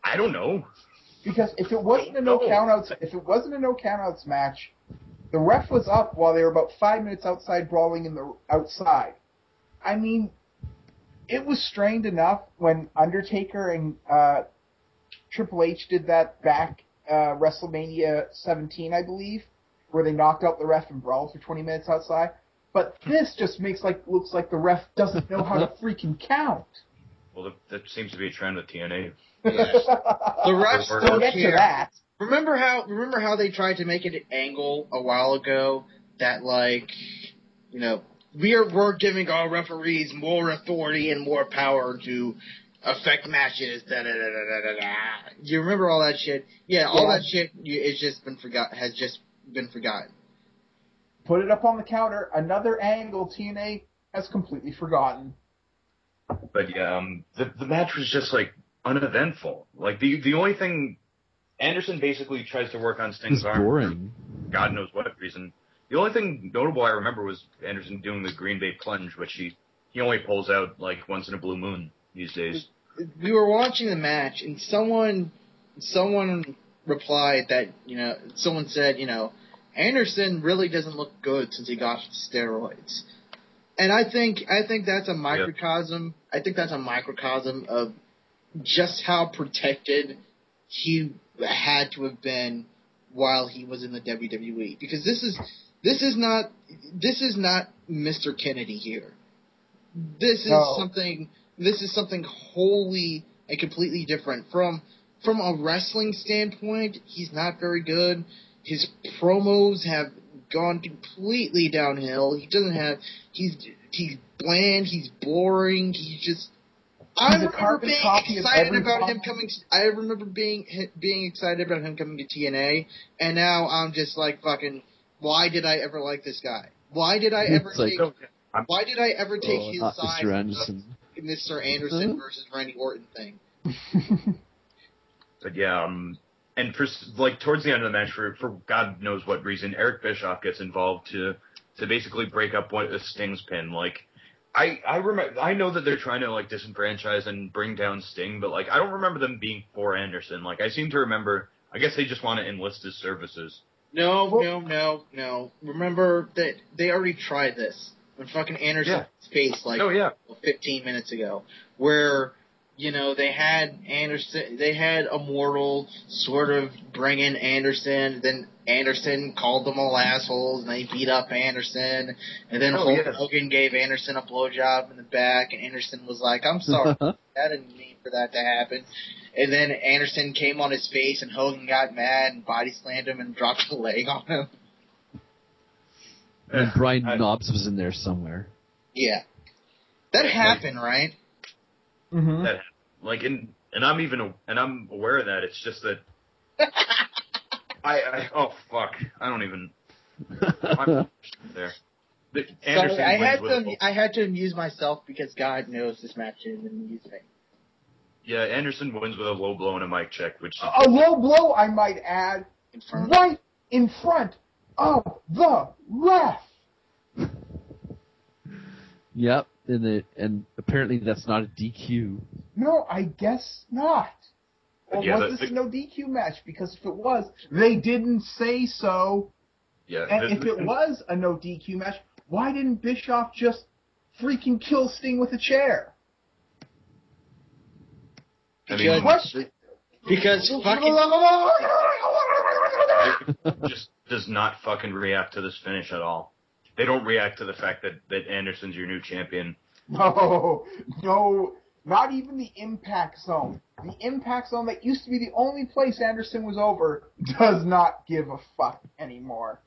I don't know. Because if it wasn't a no countouts match, the ref was up while they were about 5 minutes outside brawling in the outside. I mean, it was strained enough when Undertaker and Triple H did that back WrestleMania 17, I believe, where they knocked out the ref and brawled for 20 minutes outside. But this just looks like the ref doesn't know how to freaking count. Well, that seems to be a trend with TNA. The refs don't get care. to that. Remember how they tried to make it an angle a while ago that, like, you know, we're giving our referees more authority and more power to affect matches. Da da da da da da. Do you remember all that shit? Yeah, all that shit has just been forgotten. Put it up on the counter. Another angle TNA has completely forgotten. But yeah, the match was just, like, uneventful. Like, the only thing Anderson basically tries to work on Sting's arm. Boring. For God knows what reason. The only thing notable I remember was Anderson doing the Green Bay plunge, which he only pulls out, like, once in a blue moon these days. We were watching the match, and someone replied that, you know, someone said, you know, Anderson really doesn't look good since he got steroids. And I think that's a microcosm. Yep. I think that's a microcosm of just how protected he had to have been while he was in the WWE. Because this is not Mr. Kennedy here. This is something wholly and completely different. From a wrestling standpoint, he's not very good. His promos have gone completely downhill. He doesn't have. He's bland. He's boring. He's just. I remember being excited about him coming. I remember being excited about him coming to TNA, and now I'm just like fucking. Why did I ever like this guy? Why did I ever take? Why did I ever take his side? Mr. Anderson. Mr. Anderson versus Randy Orton thing. But yeah, and for like towards the end of the match, for God knows what reason, Eric Bischoff gets involved to basically break up Sting's pin. Like, I remember, I know that they're trying to like disenfranchise and bring down Sting, but like I don't remember them being for Anderson. Like I seem to remember, I guess they just want to enlist his services. No. Remember that they already tried this when fucking Anderson faced 15 minutes ago, where. You know, they had Immortal sort of bring in Anderson, then Anderson called them all assholes, and they beat up Anderson, and then Hogan gave Anderson a blowjob in the back, and Anderson was like, I'm sorry, I didn't mean for that to happen. And then Anderson came on his face, and Hogan got mad and body slammed him and dropped the leg on him. And Brian Knobbs was in there somewhere. Yeah. That happened, right? Mm-hmm. That and I'm aware of that. It's just that oh fuck, I don't even. I'm there. Sorry, I had to amuse myself because God knows this match is amusing. Yeah, Anderson wins with a low blow and a mic check, which a low blow, I might add, right in front of the ref. Yep, and apparently that's not a DQ. No, I guess not. Or was this a no DQ match? Because if it was, they didn't say so. Yeah. And if it was a no DQ match, why didn't Bischoff just freaking kill Sting with a chair? Because fucking just does not fucking react to this finish at all. They don't react to the fact that Anderson's your new champion. No, not even the Impact Zone. The Impact Zone that used to be the only place Anderson was over does not give a fuck anymore.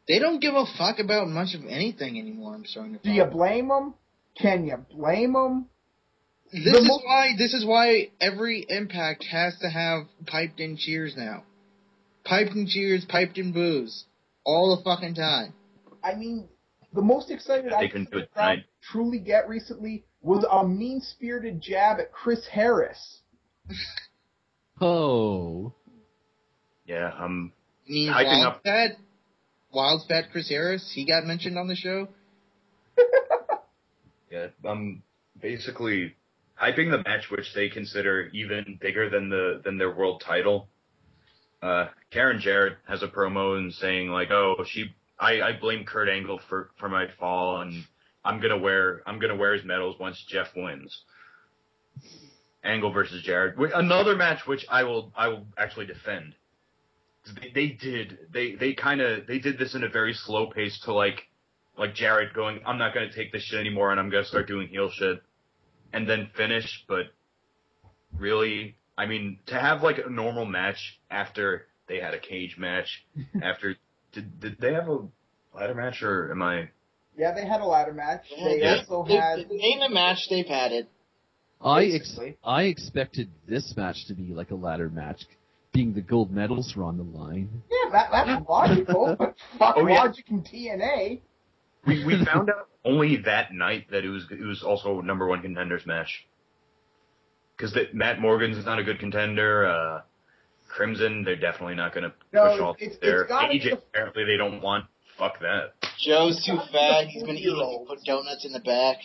They don't give a fuck about much of anything anymore, I'm starting to Do you blame them? Can you blame them? This is why every Impact has to have piped in cheers now. Piped in cheers, piped in boos. All the fucking time. I mean, the most excited I could truly get recently was a mean-spirited jab at Chris Harris. Oh. Yeah, You mean Wild's Fat Chris Harris? He got mentioned on the show? Yeah, basically hyping the match, which they consider even bigger than their world title. Karen Jarrett has a promo and saying like, I blame Kurt Angle for my fall, and I'm gonna wear his medals once Jeff wins. Angle versus Jarrett, another match which I will actually defend. They did this in a very slow pace to like Jarrett going, I'm not gonna take this shit anymore, and I'm gonna start doing heel shit, and then finish. But really, I mean, to have like a normal match after they had a cage match after. Did they have a ladder match, or am I? Yeah, they had a ladder match. They also had... Name a match, they've had it. I expected this match to be like a ladder match, being the gold medals were on the line. Yeah, that's logical, but logic in TNA. We found out only that night that it was also a number one contenders match. Because Matt Morgan's not a good contender, Crimson, they're definitely not going to push all there. AJ, apparently they don't want. Fuck that. Joe's too fat. He's been eating put donuts in the back.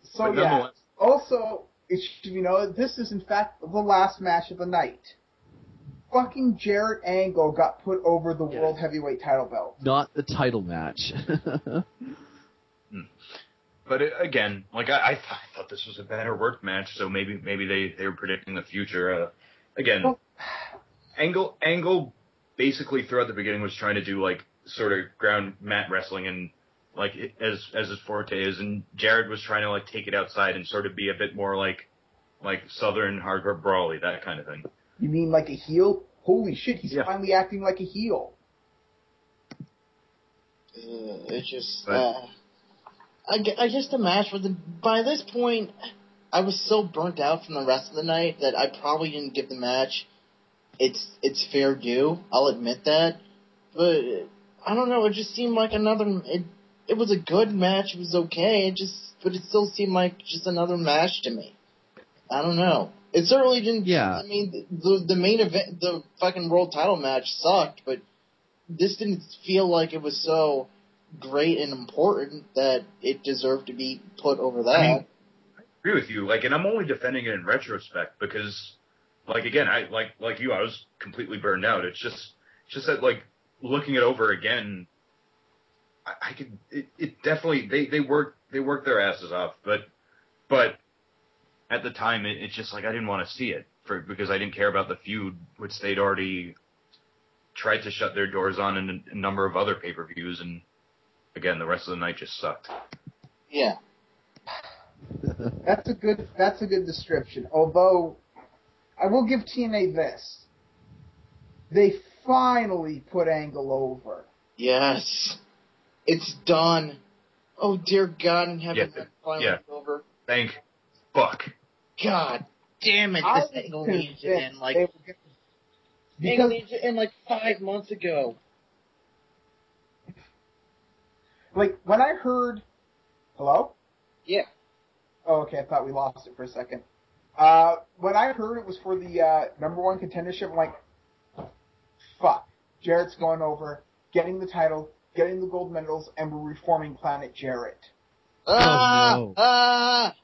So yeah. Also, it should be known this is in fact the last match of the night. Fucking Jarrett Angle got put over the World Heavyweight title belt. Not the title match. But again, like I thought this was a better worked match, so maybe they were predicting the future. Again, Angle basically throughout the beginning was trying to do like sort of ground mat wrestling and like as his forte is, and Jarrett was trying to like take it outside and sort of be a bit more like Southern hardcore brawly, that kind of thing. You mean like a heel holy shit, he's finally acting like a heel. It's just, I guess the match by this point, I was so burnt out from the rest of the night that I probably didn't give the match its fair due. I'll admit that. But, I don't know, it just seemed like it was a good match, it was okay, but it still seemed like just another match to me. I don't know. It certainly didn't, I mean, the main event, the fucking world title match sucked, but this didn't feel like it was so great and important that it deserved to be put over that. I mean, I agree with you. Like, and I'm only defending it in retrospect because, like, again, I was completely burned out. It's just that, like, looking it over again, I could. It definitely they worked their asses off, but at the time it's just like I didn't want to see it because I didn't care about the feud, which they'd already tried to shut their doors on in a number of other pay-per-views, and again, the rest of the night just sucked. Yeah. That's a good description. Although, I will give TNA this. They finally put Angle over. Yes. It's done. Oh, dear God in heaven, that finally over. Thank fuck. God damn it, this Angle needs to end like 5 months ago. Like, when I heard... Hello? Yeah. Oh, okay, I thought we lost it for a second. When I heard it was for the number one contendership, I'm like, fuck. Jarrett's going over, getting the title, getting the gold medals, and we're reforming Planet Jarrett. Oh, no. But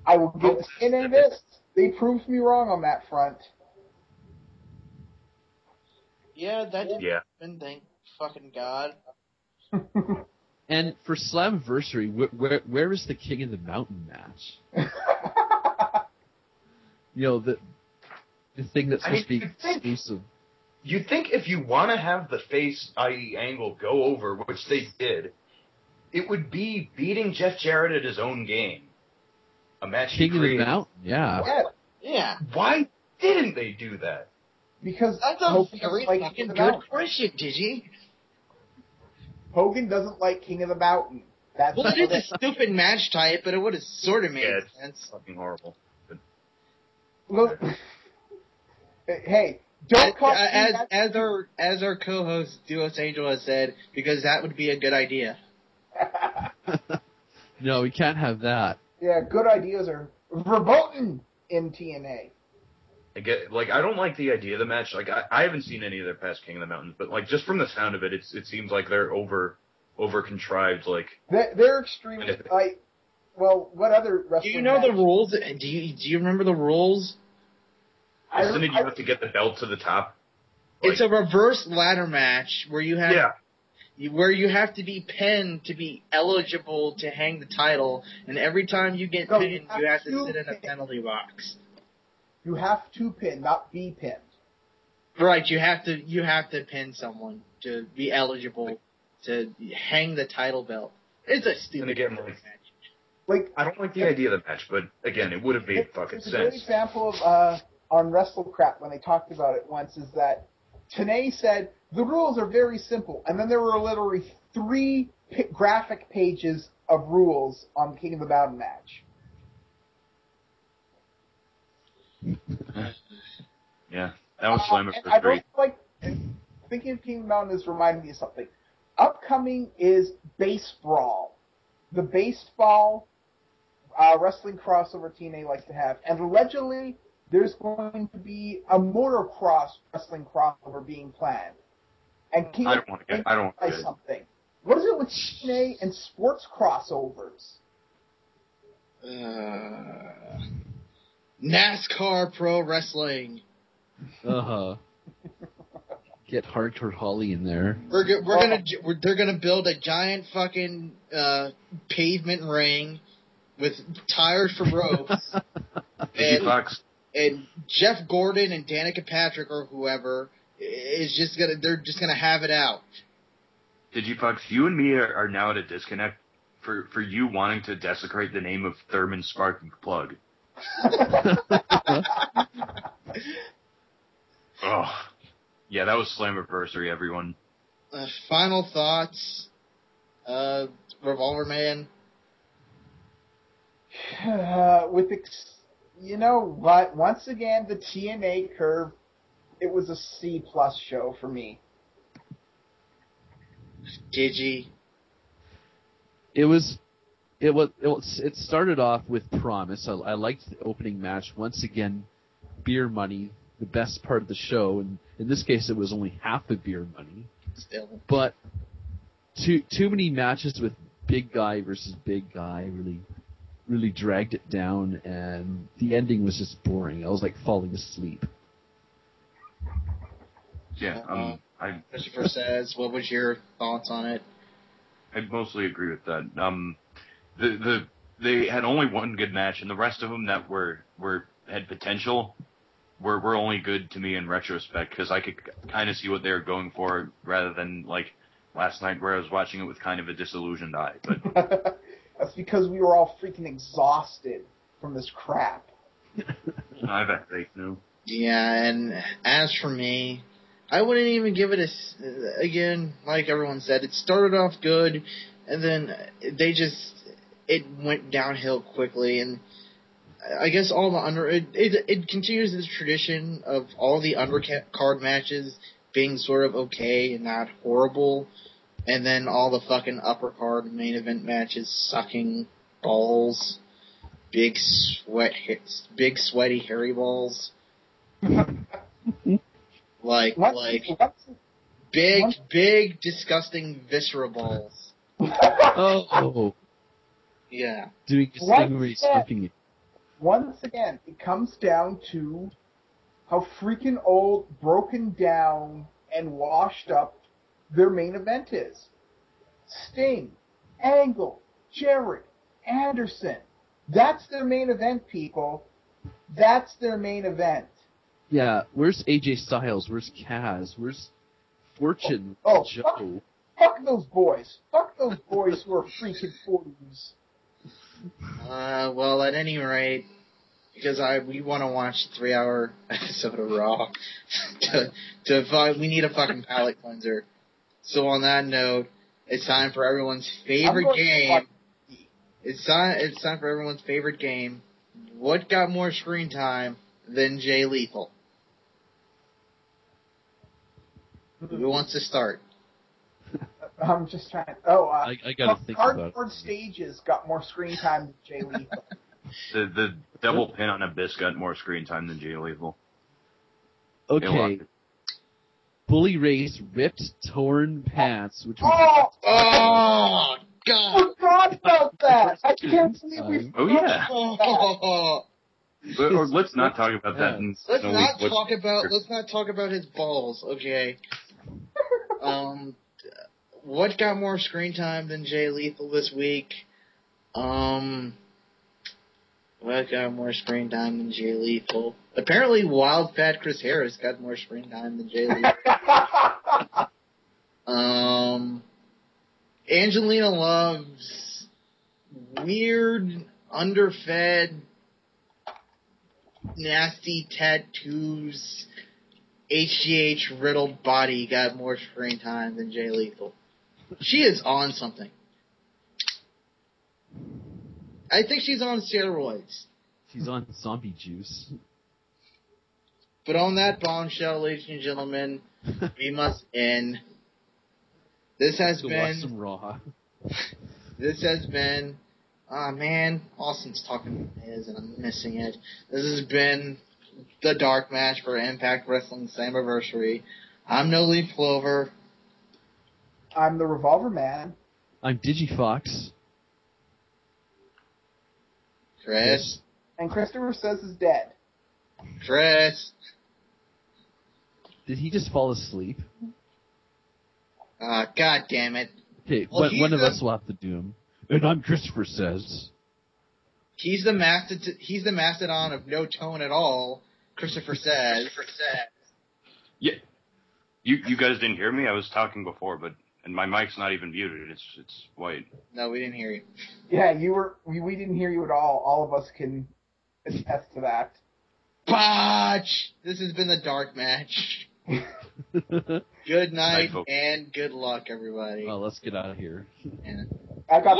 I will give TNA this. They proved me wrong on that front. Yeah, that didn't happen, thank fucking God. And for Slammiversary, where is the King of the Mountain match? The thing that's supposed to be exclusive. You'd think if you want to have the face, i.e. Angle, go over, which they did, it would be beating Jeff Jarrett at his own game. A match King of the Mountain, Yeah. Why didn't they do that? Because that's a very fucking good question, Digi. Hogan doesn't like King of the Mountain. It is a stupid match type, but it would have sort of made sense. It's fucking horrible. But... Look, hey, don't call as our co-host Duos Angel has said, because that would be a good idea. No, we can't have that. Yeah, good ideas are verboten in TNA. I don't like the idea of the match. Like, I haven't seen any of their past King of the Mountains, but like just from the sound of it, it seems like they're over contrived. Like they're extremely like. Well, what other wrestling? Do you know the rules? Do you remember the rules? Isn't it you have to get the belt to the top? It's a reverse ladder match where you have where you have to be pinned to be eligible to hang the title, and every time you get pinned, you have to sit in a penalty box. You have to pin, not be pinned. Right, you have to pin someone to be eligible to hang the title belt. It's a stupid match. Like, I don't like the idea of the match, but again, it would have made fucking sense. It's a great example of on WrestleCrap when they talked about it once is that Tenay said the rules are very simple, and then there were literally 3 graphic pages of rules on King of the Mountain match. Yeah, that was Slammiversary 3. Thinking of King of the Mountain is reminding me of something. Upcoming is Base Brawl, the baseball wrestling crossover TNA likes to have, and allegedly there's going to be a motocross wrestling crossover being planned. And I don't want to get something. What is it with TNA and sports crossovers? NASCAR Pro Wrestling. Get Hardcore Holly in there. They're gonna build a giant fucking pavement ring with tires for ropes. And Jeff Gordon and Danica Patrick or whoever they're just gonna have it out. Digifox, you and me are now at a disconnect for you wanting to desecrate the name of Thurman Spark Plug. Oh, yeah, that was Slammiversary, everyone. Final thoughts, Revolver Man. You know what? Once again, the TNA curve. It was a C+ show for me. Gigi. It started off with promise. I liked the opening match. Once again, beer money, the best part of the show, and in this case, it was only half of beer money. Still, but too many matches with big guy versus big guy really dragged it down, and the ending was just boring. I was like falling asleep. Yeah, Christopher says, what was your thoughts on it? I mostly agree with that. They had only one good match, and the rest of them that had potential were only good to me in retrospect, because I could kind of see what they were going for, rather than like last night where I was watching it with kind of a disillusioned eye. But that's because we were all freaking exhausted from this crap. I've had faith now. Yeah, and as for me, I wouldn't even give it again, like everyone said, it started off good, and then it went downhill quickly, and I guess all the it continues this tradition of all the undercard matches being sort of okay and not horrible, and then all the fucking upper card main event matches sucking balls, big sweaty hairy balls. Big, disgusting viscera balls. Oh. Yeah. Doing this thing where he's smoking it. Once again, it comes down to how freaking old, broken down, and washed up their main event is. Sting, Angle, Jarrett, Anderson. That's their main event, people. That's their main event. Yeah, where's AJ Styles? Where's Kaz? Where's Fortune? Joe? Fuck those boys. Fuck those boys who are freaking 40s. Well, at any rate, because we want to watch a 3-hour episode of Raw, we need a fucking palate cleanser. So on that note, it's time for everyone's favorite game. It's time for everyone's favorite game. What got more screen time than Jay Lethal? Who wants to start? I'm just trying. I gotta think about it. Cardboard Stages got more screen time than Jay Lethal. The double pin on Abyss got more screen time than Jay Lethal. Okay. Bully Ray's ripped, torn pants, which God! I forgot about that. I can't believe we. Oh yeah. Or let's not talk about that. Let's not talk about his balls. Okay. What got more screen time than Jay Lethal this week? What got more screen time than Jay Lethal? Apparently, Wild Fat Chris Harris got more screen time than Jay Lethal. Angelina Love's weird, underfed, nasty tattoos, HGH riddled body got more screen time than Jay Lethal. She is on something. I think she's on steroids. She's on zombie juice. But on that bombshell, ladies and gentlemen, we must end. This has been some Raw. This has been. Ah, man, Austin's talking his, and I'm missing it. This has been the Dark Match for Impact Wrestling Slammiversary. I'm No Leaf Clover. I'm the Revolver Man. I'm Digifox. Chris. And Christopher Says is dead. Chris. Did he just fall asleep? God damn it. Okay, one of us will have to do him. And I'm Christopher Says. He's the mastodon of no tone at all. Christopher Says. Yeah. You guys didn't hear me? I was talking before, and my mic's not even muted. It's white. No, we didn't hear you. Yeah, you were. We didn't hear you at all. All of us can attest to that. Botch! This has been the Dark Match. Good night and good luck, everybody. Well, let's get out of here. Yeah. I got